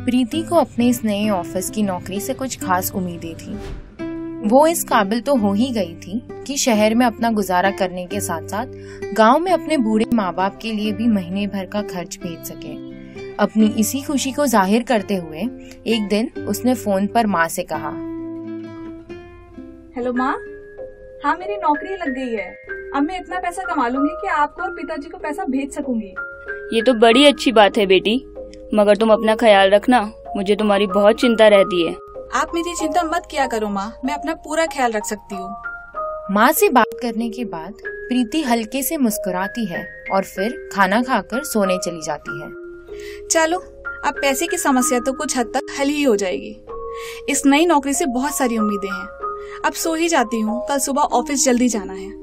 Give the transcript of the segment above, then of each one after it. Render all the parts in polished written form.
प्रीति को अपने इस नए ऑफिस की नौकरी से कुछ खास उम्मीदें थी। वो इस काबिल तो हो ही गई थी कि शहर में अपना गुजारा करने के साथ साथ गांव में अपने बूढ़े माँ बाप के लिए भी महीने भर का खर्च भेज सके। अपनी इसी खुशी को जाहिर करते हुए एक दिन उसने फोन पर माँ से कहा, हेलो माँ, हाँ मेरी नौकरी लग गई है। अब मैं इतना पैसा कमा लूंगी कि आपको और पिताजी को पैसा भेज सकूंगी। ये तो बड़ी अच्छी बात है बेटी, मगर तुम अपना ख्याल रखना, मुझे तुम्हारी बहुत चिंता रहती है। आप मेरी चिंता मत किया करो माँ, मैं अपना पूरा ख्याल रख सकती हूँ। माँ से बात करने के बाद प्रीति हल्के से मुस्कुराती है और फिर खाना खाकर सोने चली जाती है। चलो, अब पैसे की समस्या तो कुछ हद तक हल ही हो जाएगी। इस नई नौकरी से बहुत सारी उम्मीदें हैं। अब सो ही जाती हूँ, कल सुबह ऑफिस जल्दी जाना है।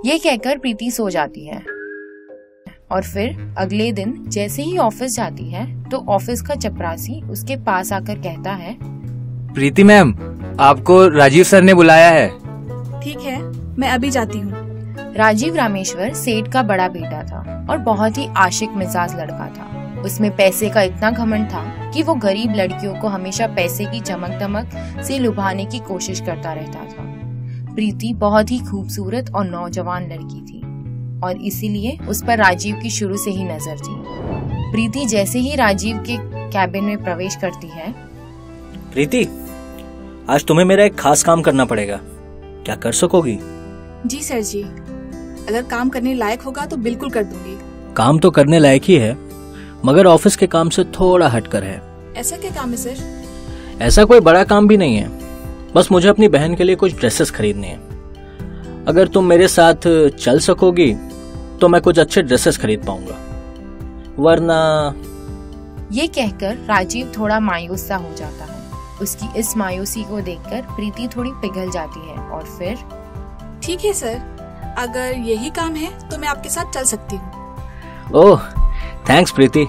ये कहकर प्रीति सो जाती है और फिर अगले दिन जैसे ही ऑफिस जाती है तो ऑफिस का चपरासी उसके पास आकर कहता है, प्रीति मैम, आपको राजीव सर ने बुलाया है। ठीक है, मैं अभी जाती हूँ। राजीव रामेश्वर सेठ का बड़ा बेटा था और बहुत ही आशिक मिजाज लड़का था। उसमें पैसे का इतना घमंड था कि वो गरीब लड़कियों को हमेशा पैसे की चमक दमक से लुभाने की कोशिश करता रहता था। प्रीति बहुत ही खूबसूरत और नौजवान लड़की थी और इसीलिए उस पर राजीव की शुरू से ही नजर थी। प्रीति जैसे ही राजीव के कैबिन में प्रवेश करती है, प्रीति, आज तुम्हें मेरा एक खास काम करना पड़ेगा, क्या कर सकोगी? जी सर जी, अगर काम करने लायक होगा तो बिल्कुल कर दूंगी। काम तो करने लायक ही है, मगर ऑफिस के काम से थोड़ा हटकर है। ऐसा क्या काम है सर? ऐसा कोई बड़ा काम भी नहीं है, बस मुझे अपनी बहन के लिए कुछ ड्रेसेस खरीदने हैं। अगर तुम मेरे साथ चल सकोगी तो मैं कुछ अच्छे ड्रेसेस खरीद पाऊंगा, वरना। ये कहकर राजीव थोड़ा मायूस सा हो जाता है। उसकी इस मायूसी को देखकर प्रीति थोड़ी पिघल जाती है और फिर, ठीक है सर, अगर यही काम है तो मैं आपके साथ चल सकती हूँ। ओह, थैंक्स प्रीति।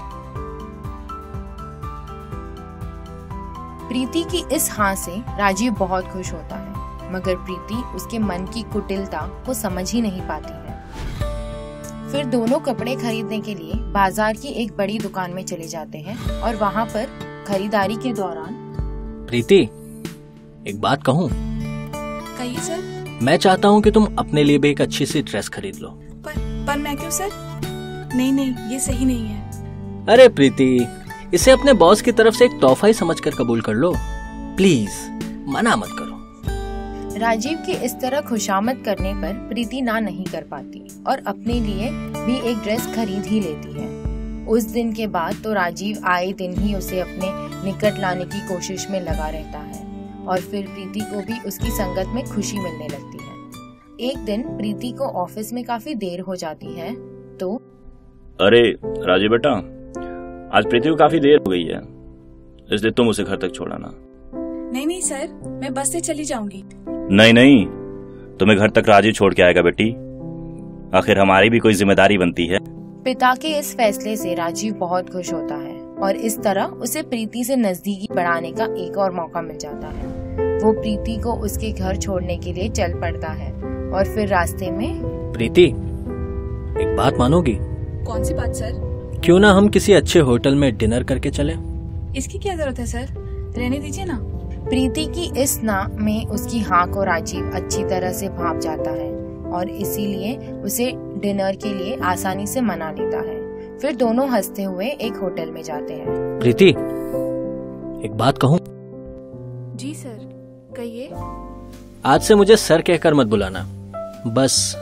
प्रीति की इस हाँ से राजीव बहुत खुश होता है, मगर प्रीति उसके मन की कुटिलता को समझ ही नहीं पाती है। फिर दोनों कपड़े खरीदने के लिए बाजार की एक बड़ी दुकान में चले जाते हैं और वहाँ पर खरीदारी के दौरान, प्रीति, एक बात कहूँ? कहिए सर। मैं चाहता हूँ कि तुम अपने लिए भी एक अच्छी सी ड्रेस खरीद लो। पर मैं क्यों सर? नहीं, ये सही नहीं है। अरे प्रीति, इसे अपने बॉस की तरफ से एक तोहफा ही समझकर कबूल कर लो, प्लीज, मना मत करो। राजीव के इस तरह खुशामद करने पर प्रीति ना नहीं कर पाती और अपने लिए भी एक ड्रेस खरीद ही लेती है। उस दिन के बाद तो राजीव आए दिन ही उसे अपने निकट लाने की कोशिश में लगा रहता है और फिर प्रीति को भी उसकी संगत में खुशी मिलने लगती है। एक दिन प्रीति को ऑफिस में काफी देर हो जाती है तो, अरे राजीव बेटा, आज प्रीति को काफी देर हो गई है, इसलिए तुम उसे घर तक छोड़ाना। नहीं सर, मैं बस से चली जाऊंगी। नहीं, तुम्हें घर तक राजीव छोड़ के आएगा बेटी, आखिर हमारी भी कोई जिम्मेदारी बनती है। पिता के इस फैसले से राजीव बहुत खुश होता है और इस तरह उसे प्रीति से नजदीकी बढ़ाने का एक और मौका मिल जाता है। वो प्रीति को उसके घर छोड़ने के लिए चल पड़ता है और फिर रास्ते में, प्रीति, एक बात मानोगी? कौन सी बात सर? क्यों ना हम किसी अच्छे होटल में डिनर करके चलें? इसकी क्या जरूरत है सर, रहने दीजिए ना। प्रीति की इस ना में उसकी हाँ को राजीव अच्छी तरह से भांप जाता है और इसीलिए उसे डिनर के लिए आसानी से मना लेता है। फिर दोनों हंसते हुए एक होटल में जाते हैं। प्रीति, एक बात कहूँ? जी सर, कहिए। आज से मुझे सर कहकर मत बुलाना, बस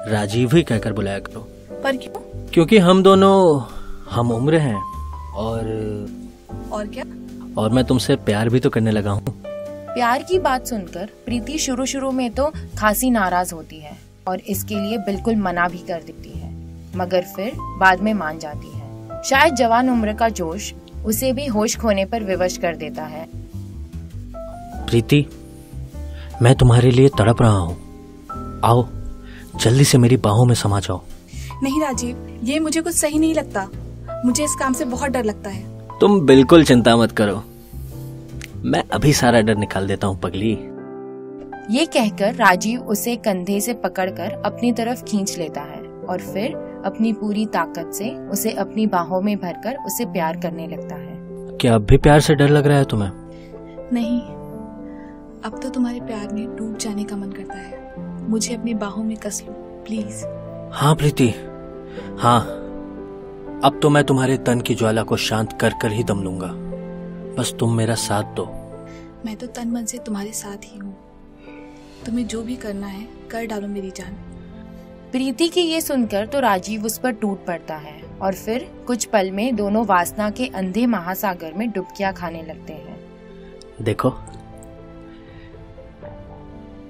राजीव ही कहकर बुलाया करो। पर क्यों? क्योंकि हम दोनों हम उम्र हैं और क्या? और मैं तुमसे प्यार भी तो करने लगा हूँ। प्यार की बात सुनकर प्रीति शुरू में तो खासी नाराज होती है और इसके लिए बिल्कुल मना भी कर देती है, मगर फिर बाद में मान जाती है। शायद जवान उम्र का जोश उसे भी होश खोने पर विवश कर देता है। प्रीति, मैं तुम्हारे लिए तड़प रहा हूँ, आओ जल्दी से मेरी बाहों में समा जाओ। नहीं राजीव, ये मुझे कुछ सही नहीं लगता, मुझे इस काम से बहुत डर लगता है। तुम बिल्कुल चिंता मत करो, मैं अभी सारा डर निकाल देता हूँ पगली। ये कहकर राजीव उसे कंधे से पकड़कर अपनी तरफ खींच लेता है और फिर अपनी पूरी ताकत से उसे अपनी बाहों में भरकर उसे प्यार करने लगता है। क्या अब भी प्यार से डर लग रहा है तुम्हें? नहीं, अब तो तुम्हारे प्यार में डूब जाने का मन करता है। मुझे अपनी बाहों में कस लो प्लीज। हाँ प्रीति, हाँ, अब तो मैं तुम्हारे तन की ज्वाला को शांत कर कर ही दम लूंगा। बस तुम मेरा साथ दो। मैं तो तन मन से तुम्हारे साथ ही हूँ। तुम्हें जो भी करना है कर डालो मेरी जान। प्रीति की ये सुनकर तो राजीव उस पर टूट पड़ता है और फिर कुछ पल में दोनों वासना के अंधे महासागर में डुबकियां खाने लगते हैं। देखो,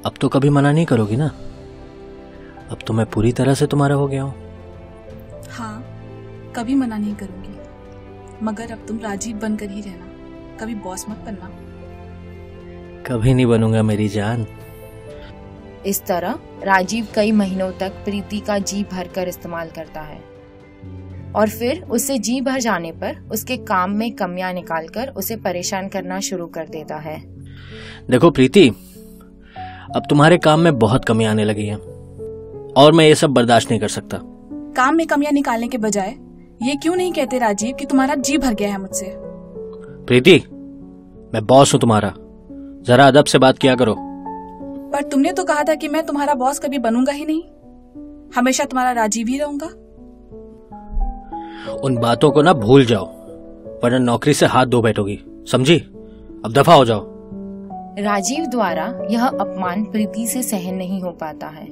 अब तो कभी मना नहीं करोगी ना? अब तो मैं पूरी तरह से तुम्हारा हो गया हूँ। हाँ, कभी मना नहीं करूंगी, मगर अब तुम राजीव बनकर ही रहना, कभी बॉस मत बनना। कभी नहीं बनूंगा मेरी जान। इस तरह राजीव कई महीनों तक प्रीति का जी भर कर इस्तेमाल करता है और फिर उससे जी भर जाने पर उसके काम में कमियां निकालकर उसे परेशान करना शुरू कर देता है। देखो प्रीति, अब तुम्हारे काम में बहुत कमी आने लगी है और मैं ये सब बर्दाश्त नहीं कर सकता। काम में कमियां निकालने के बजाय ये क्यों नहीं कहते राजीव कि तुम्हारा जी भर गया है मुझसे? प्रीति, मैं बॉस हूँ तुम्हारा, जरा अदब से बात किया करो। पर तुमने तो कहा था कि मैं तुम्हारा बॉस कभी बनूंगा ही नहीं, हमेशा तुम्हारा राजीव ही रहूंगा। उन बातों को ना भूल जाओ, वरना नौकरी से हाथ धो बैठोगी, समझी? अब दफा हो जाओ। राजीव द्वारा यह अपमान प्रीति से सहन नहीं हो पाता है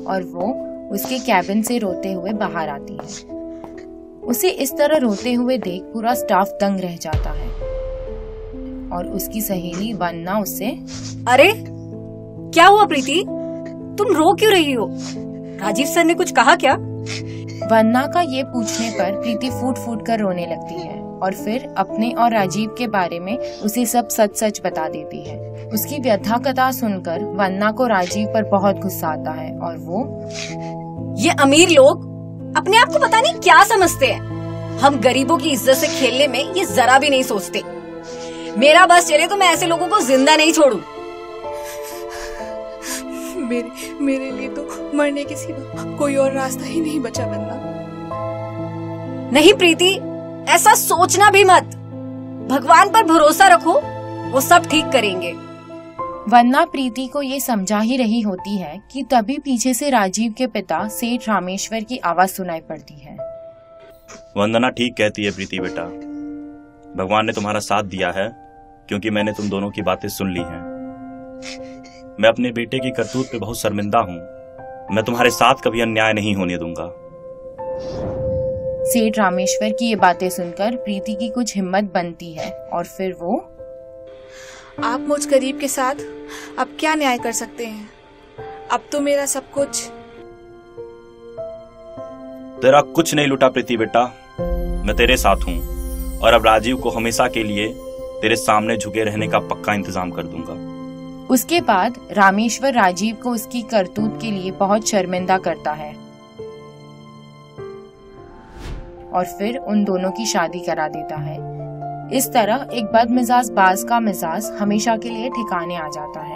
और वो उसके कैबिन से रोते हुए बाहर आती है। उसे इस तरह रोते हुए देख पूरा स्टाफ दंग रह जाता है और उसकी सहेली वंदना उससे, अरे क्या हुआ प्रीति, तुम रो क्यों रही हो? राजीव सर ने कुछ कहा क्या? वंदना का ये पूछने पर प्रीति फूट फूट कर रोने लगती है और फिर अपने और राजीव के बारे में उसे सब सच सच बता देती है। उसकी व्यथा कथा सुनकर वंदना को राजीव पर बहुत गुस्सा आता है और वो, ये अमीर लोग अपने आप को पता नहीं क्या समझते हैं। हम गरीबों की इज्जत से खेलने में ये जरा भी नहीं सोचते। मेरा बस चले तो मैं ऐसे लोगों को जिंदा नहीं छोड़ू। मेरे लिए तो मरने के सिवा कोई और रास्ता ही नहीं बचा वंदना। नहीं प्रीति, ऐसा सोचना भी मत। भगवान पर भरोसा रखो, वो सब ठीक करेंगे। वंदना प्रीति को ये समझा ही रही होती है कि तभी पीछे से राजीव के पिता सेठ रामेश्वर की आवाज सुनाई पड़ती है। वंदना ठीक कहती है प्रीति बेटा, भगवान ने तुम्हारा साथ दिया है क्योंकि मैंने तुम दोनों की बातें सुन ली हैं। मैं अपने बेटे की करतूत पे बहुत शर्मिंदा हूँ। मैं तुम्हारे साथ कभी अन्याय नहीं होने दूंगा। सेठ रामेश्वर की ये बातें सुनकर प्रीति की कुछ हिम्मत बनती है और फिर वो, आप मुझ गरीब के साथ अब क्या न्याय कर सकते हैं? अब तो मेरा सब कुछ। तेरा कुछ नहीं लुटा प्रीति बेटा, मैं तेरे साथ हूँ और अब राजीव को हमेशा के लिए तेरे सामने झुके रहने का पक्का इंतजाम कर दूंगा। उसके बाद रामेश्वर राजीव को उसकी करतूत के लिए बहुत शर्मिंदा करता है और फिर उन दोनों की शादी करा देता है। इस तरह एक बदमिजाज बाज का मिजाज हमेशा के लिए ठिकाने आ जाता है।